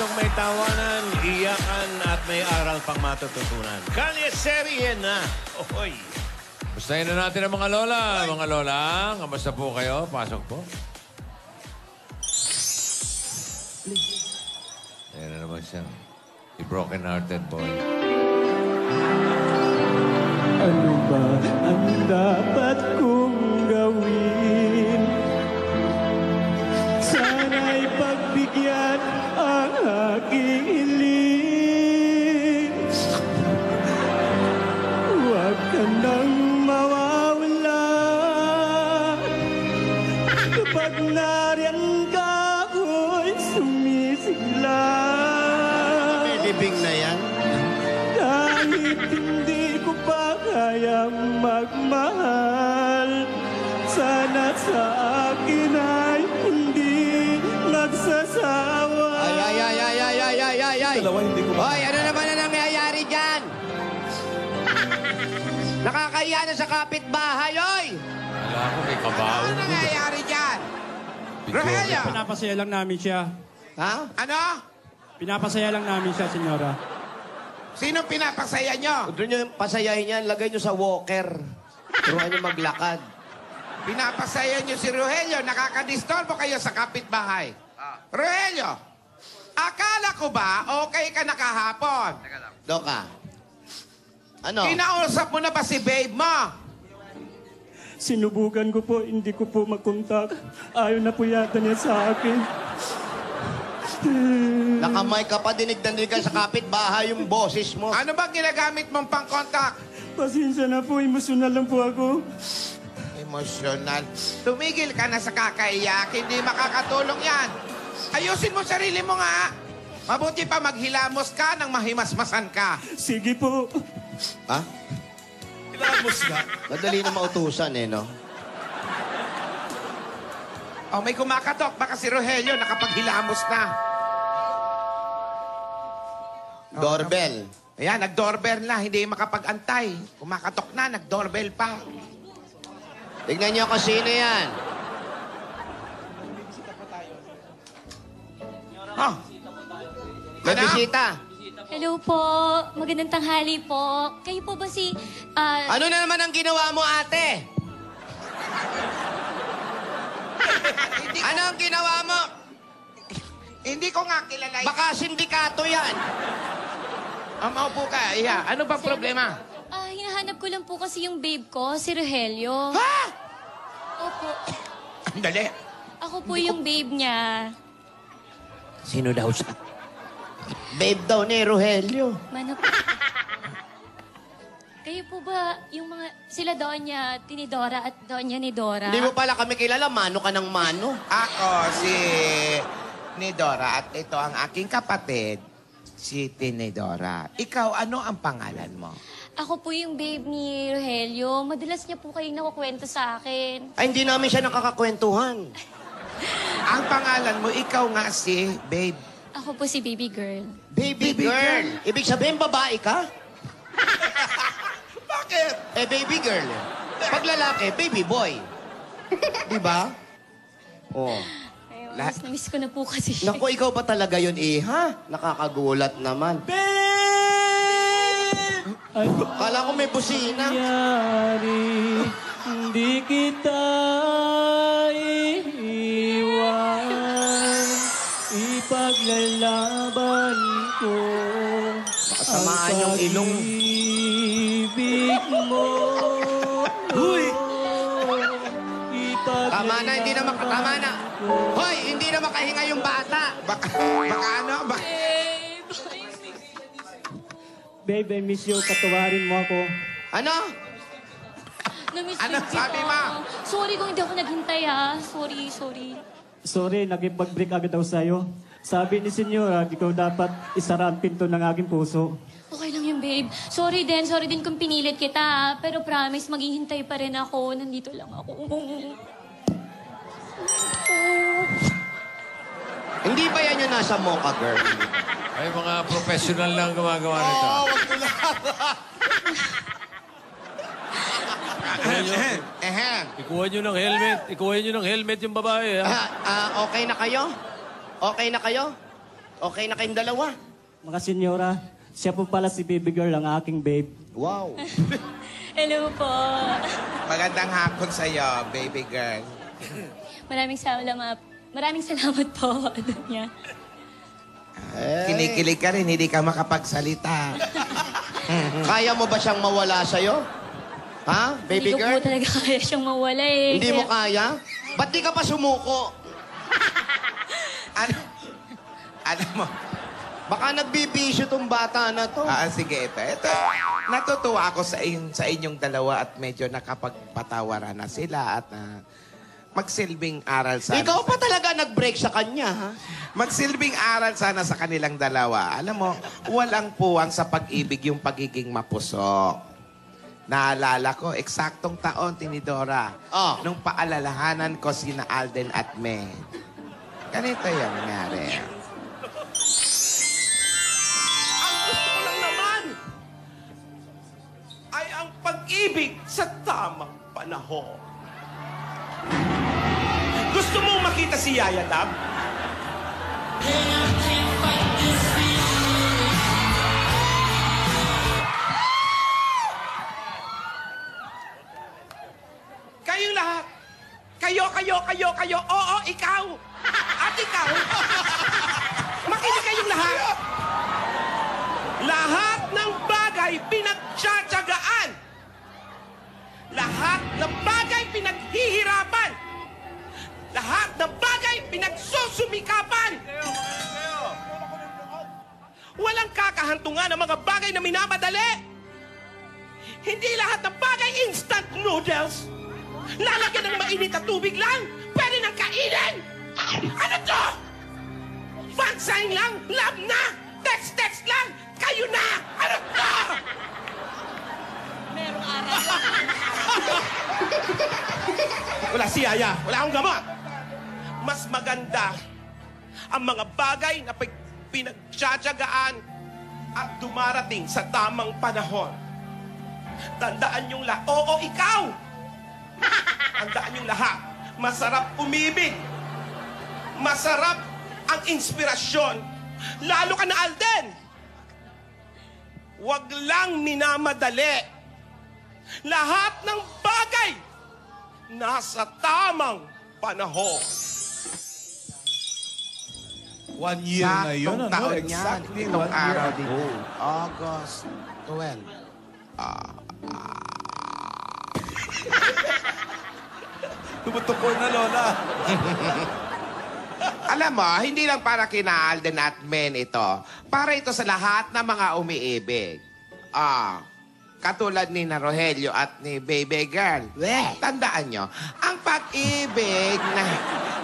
kwentong may tawanan, iyakan at may aral pang matututunan. Kalye serye na. Ohoy. Bastahin na natin ang mga lola. Mga lola, kamusta po kayo? Pasok po. Ayan na naman siya. The broken-hearted boy. Ano ba ang dapat kong gawin? Sana'y pagbigyan ang aking hiling. Huwag ka nang mawawala. Kapag nariyan ka, ako'y sumisigla. Bibig na yan. Kahit hindi ko pa kayang magmahal, sana sa akin ay hindi nagsasawa. Ay. Dalawa, hindi ko Hoy, ano naman na nangyayari dyan? Nakakahiya na sa kapitbahay, oy! Wala ko, may kabaon. Ano nangyayari dyan? Rogelio! Pinapasaya lang namin siya. Ha? Ano? Pinapasaya lang namin siya, senyora. Sino pinapasaya nyo? Doon nyo pasayahin yan, lagay nyo sa walker. Turuan nyo maglakad. Pinapasaya nyo si Rogelio, nakakadistorbo kayo sa kapitbahay. Rogelio, akala ko ba okay ka nakahapon? Doka. Ano? Kinausap mo na ba si babe mo? Sinubukan ko po, hindi ko po makontak. Ayaw na po yata niya sa akin. Nakamay ka pa, dinig-danig ka sa kapitbahay yung boses mo. Ano ba ginagamit mong pang-contact? Pasensya na po, emosyonal lang po ako. Emosyonal. Tumigil ka na sa kakaiyak, hindi makakatulong yan. Ayusin mo sarili mo nga. Mabuti pa maghilamos ka nang mahimasmasan ka. Sige po. Ha? Hilamos ka? Madali na mautusan eh, no? Oh, may kumakatok. Baka si Rogelio nakapaghilamos na. Doorbell. Ayan, nag-doorbell na. Hindi makapag-antay. Kumakatok na, nag-doorbell pa. Tignan niyo kung sino yan. Oh. May bisita. Hello po. Magandang tanghali po. Kayo po ba si... Ano na naman ang ginawa mo, ate? Ano ang ginawa mo? Hindi ko nga kilala. Baka sindikato yan. Maupo ka, iya. Ano ba problema? hinahanap ko lang po kasi yung babe ko, si Rogelio. Ha? Opo. Dali. Ako po yung babe niya. Sino daw siya? Babe daw ni Rogelio. Mano po. Kayo po ba yung mga... Sila Donya Tinidora at Donya ni Dora? Hindi mo pala kami kilala. Mano ka ng mano. Ako si Nidora at ito ang aking kapatid, si Tinidora. Ikaw, ano ang pangalan mo? Ako po yung babe ni Rogelio. Madalas niya po kayong nakukwento sa akin. Ay, hindi namin siya nakakakwentuhan. Ang pangalan mo, ikaw nga si Babe. Ako po si baby girl. Baby girl. Ibig sabihin, babae ka? Bakit? Eh, baby girl. Pag lalaki, baby boy. Di ba? Oh. Ay, mas na-miss ko na po kasi siya. Naku, ikaw ba talaga yun, ha? Nakakagulat naman. Ay, Kala ko may busina. nangyari, hindi kita iiwan. Ipaglalaban ko Nakatamaan yung ilong. pag-ibig mo. Uy! Tama na, hindi na tama na. Hoy, hindi na makahinga yung bata. Baka ano? Babe, I miss you. Patawarin mo ako. Ano? Na-miss Ano din sabi kita. mo? Sorry kung hindi ako naghintay, ha. Sorry. Sorry, nagipag-break agad daw sa'yo. Sabi ni Senyora, ikaw dapat isara ang pinto ng aking puso. Okay lang yun, babe. Sorry din kung pinilit kita, ha. Pero promise, maghihintay pa rin ako. Nandito lang ako. Hindi ba yan yung nasa mocha, girl? Ay, mga professional lang gumagawa nito. wag ko lang. Ikuha nyo ng helmet. Ikuha nyo ng helmet yung babae, ha? Okay na kayo? Okay na kayo? Okay na kayong dalawa. Mga senyora, siya po pala si baby girl, ang aking babe. Wow. Hello po. Magandang hapon sa'yo, baby girl. Maraming salamat po. Ano niya? Kinikilig ka rin, hindi ka makapagsalita. Kaya mo ba siyang mawala sa'yo? Ha, baby Hindi ko girl? po talaga kaya siyang mawala eh. Hindi mo kaya? Ba't di ka pa sumuko? Ano mo? Baka nagbibisyo tong bata na to. Sige, ito. Natutuwa ako sa inyong dalawa at medyo nakapagpatawaran na sila at magsilbing aral sana. Ikaw pa talaga nag-break sa kanya, ha? Magsilbing aral sana sa kanilang dalawa. Alam mo, walang puwang sa pag-ibig yung pagiging mapusok. Naalala ko, eksaktong taon, Tinidora, nung paalalahanan ko sina Alden at May. Ganito yung nangyari. Ang gusto ko lang naman ay ang pag-ibig sa tamang panahon. Gusto mong makita si Yaya Dab? Kayong lahat. Kayo. Oo, ikaw. At ikaw. Makinig kayong lahat. Lahat ng bagay pinagtsatsagaan. Lahat ng bagay pinaghihirapan. Lahat ng bagay pinagsusumikapan. Walang kakahantungan ng mga bagay na minamadali. Hindi lahat ng bagay instant noodles. Lalagyan ng mainit na tubig lang. Pwede nang kainin. Ano to? Fan sign lang. Love na. Text lang. Kayo na. Ano to? Merong aral. Wala si Yaya. Wala akong gamot. Mas maganda ang mga bagay na pinagtsatsagaan at dumarating sa tamang panahon. Tandaan yung lahat. Oo, ikaw! Tandaan yung lahat. Masarap umibig. Masarap ang inspirasyon. Lalo ka na, Alden. Huwag lang minamadali. Lahat ng bagay nasa tamang panahon. 1 year na yun, Saktong ano? taon yan. Exactly Itong 1 year araw ago. din. August 12. Tumutukol na, Lola. Alam mo, hindi lang para kina Alden at Men ito. Para ito sa lahat ng mga umiibig. Katulad ni na Rogelio at ni Baby Girl. Tandaan nyo, ang pag-ibig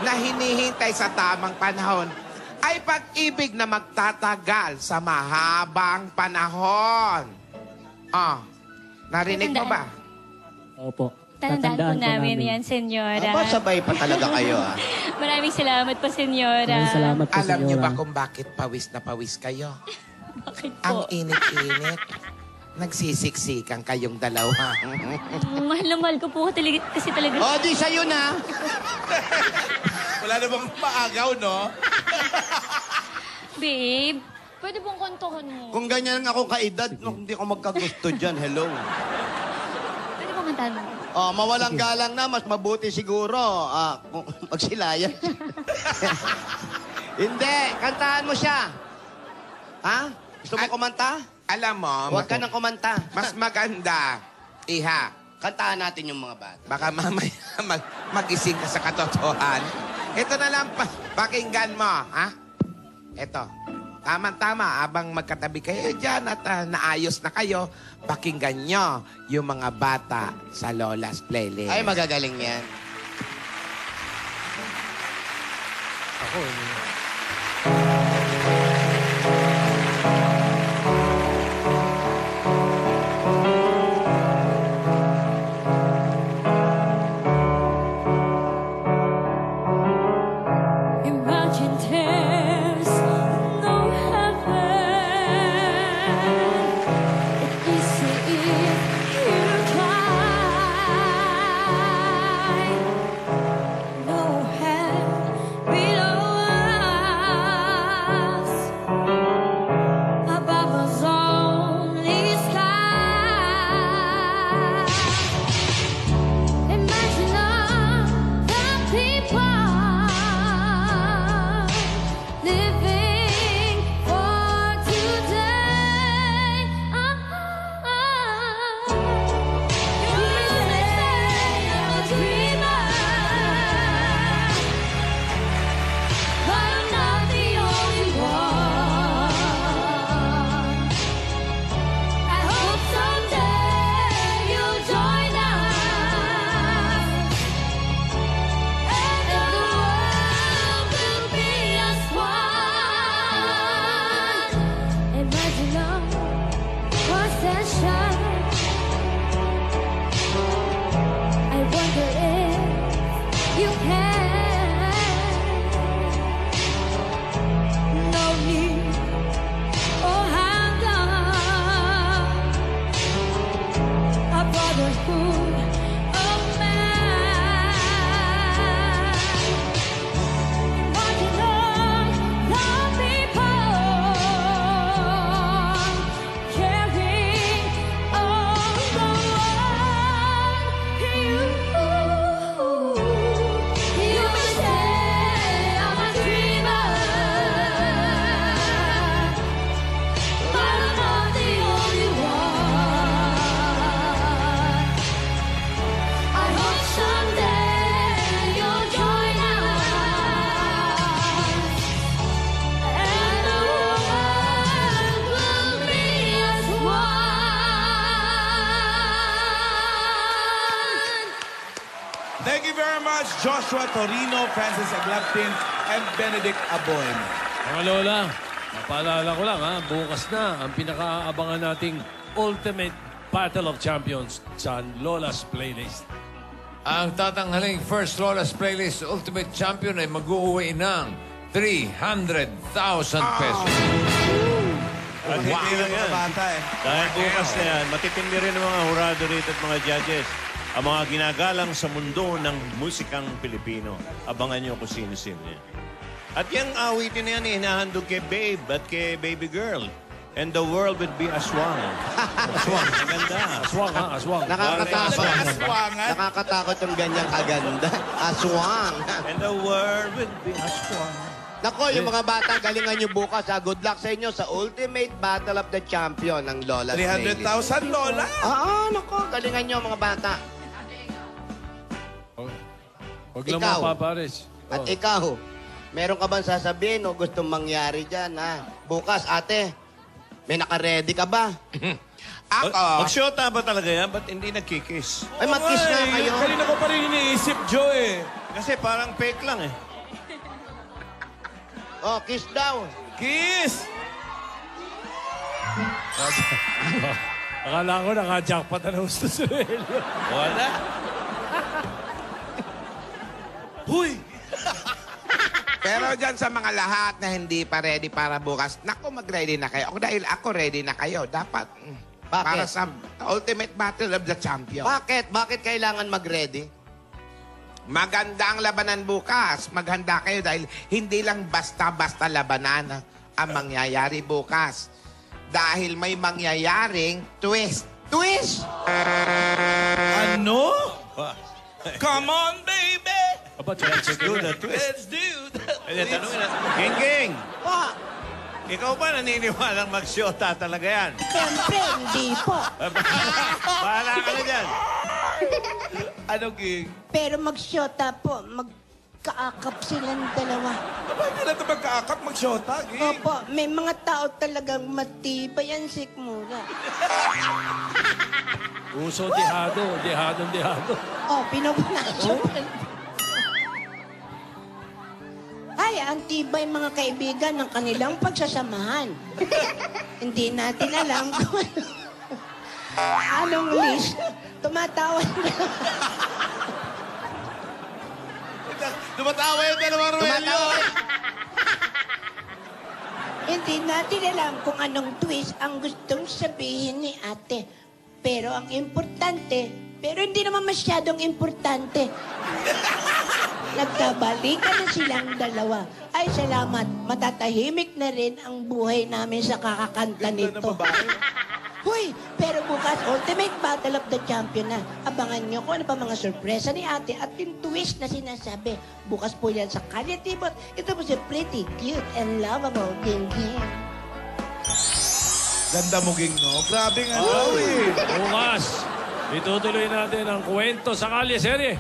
na hinihintay sa tamang panahon ay pag-ibig na magtatagal sa mahabang panahon. Narinig mo ba? Opo. Tandaan po namin yan, senyora. Sabay pa talaga kayo, Maraming salamat po, senyora. Maraming salamat po, Alam nyo ba senyora. kung bakit pawis na pawis kayo? Bakit Ang po? init-init. Nagsisiksikan kayong dalawa. Mahal na mahal ko po kasi talaga. Di sa'yo na. Wala namang maagaw, no? Babe, pwede bang kantohan mo? Kung ganyan ako kaedad, hindi ko magkagusto dyan. Hello. Pwede bang kantahan mo? Mawalang galang na, mas mabuti siguro. Kung magsilayan. Hindi, kantahan mo siya. Ha? Gusto mo kumanta? Alam mo, Huwag ka nang kumanta. mas maganda, Iha. Kantahan natin yung mga bata. Baka mamaya magising ka sa katotohan. Ito na lang, pakinggan mo, ha? Ito. Tama-tama, abang magkatabi kayo dyan at naayos na kayo, pakinggan nyo yung mga bata sa Lola's Playlist. Ay, magagaling yan. Imagine there's no heaven. It's easy if you try. No hell below motherhood of man. Watching all the people carrying on the one. You say I'm a dreamer, but I'm not the only one. I hope someday you'll join us, and the world will be as one. Thank you very much, Joshua Torino, Francis Aglaptin, and Benedict Aboy. Mga lola, mapaalala ko lang ha, bukas na ang pinakaabangan nating Ultimate Battle of Champions sa Lola's Playlist. Ang tatanghaling First Lola's Playlist Ultimate Champion ay mag-uuwi ng 300,000 pesos. At hindi lang yan. Dahil bukas na yan, matitindi rin ang mga hurado rito at mga judges. Ang mga ginagalang sa mundo ng musikang Pilipino. Abangan nyo kung sino-sino yan. At yung awitin na yan, hinahandog kay Babe at kay Baby Girl. And the world would be aswang. Aswang. Ang ganda. Aswang ha, aswang. Nakakatakot. Aswangan. Nakakatakot yung ganyang kaganda. Aswang. And the world would be aswang. Nako, yung mga bata, galingan nyo bukas. Good luck sa inyo sa Ultimate Battle of the Champion ng Lola's Playlist. 300,000, Lola. Nako, galingan nyo mga bata. Huwag lang Ikaw. mapapares. At ikaw, meron ka bang sasabihin o gustong mangyari dyan, ha? Bukas, ate, may naka-ready ka ba? Ako, Magsyota ba talaga yan? Ba't hindi nagkikiss? Ay, mag-kiss na kayo. Kanina ko pa rin iniisip, Joe, eh. Kasi parang fake lang eh. Oh, kiss daw. Kiss! Akala ko naka-jackpot na gusto si Relio. Wala. Huy! pero dyan sa mga lahat na hindi pa ready para bukas, naku, mag-ready na kayo. Ako, dahil ako ready na kayo, dapat Bakit? para sa Ultimate Battle of the Champion. Bakit? Bakit kailangan mag-ready? Maganda ang labanan bukas. Maghanda kayo dahil hindi lang basta-basta labanan ang mangyayari bukas. Dahil may mangyayaring twist. Twist! Ano? Come on, baby! Aba, let's Do the twist. Let's do that. Ay, tanongin na. King! Pa, Ikaw ba naniniwalang magsyota talaga yan? Siyempre, hindi po. Bahala ka na dyan. Ano, King? Pero magsyota po, magkaakap silang dalawa. Aba, hindi na ito magkaakap, mag-shota, King. Opo, may mga tao talagang matibay ang sikmura. Uso, dihado. Oh, pinupunasyo. Ay, ang tibay mga kaibigan ng kanilang pagsasamahan. Hindi natin alam kung anong list. Tumatawa na. Tumatawa yung dalawang Ruelio. Hindi natin alam kung anong twist ang gustong sabihin ni ate. Pero ang importante, pero hindi naman masyadong importante. Nagkabalikan na silang dalawa. Ay, salamat. Matatahimik na rin ang buhay namin sa kakakanta nito. Hoy, pero bukas, Ultimate Battle of the Champion na. Abangan nyo kung ano pa mga sorpresa ni ate at yung twist na sinasabi. Bukas po yan sa Kalye Tibot. Ito po si Pretty, Cute, and Lovable Ging Ging. Ganda mo, King, no? Grabe nga daw, eh. Bukas, itutuloy natin ang kwento sa Kalye Serye.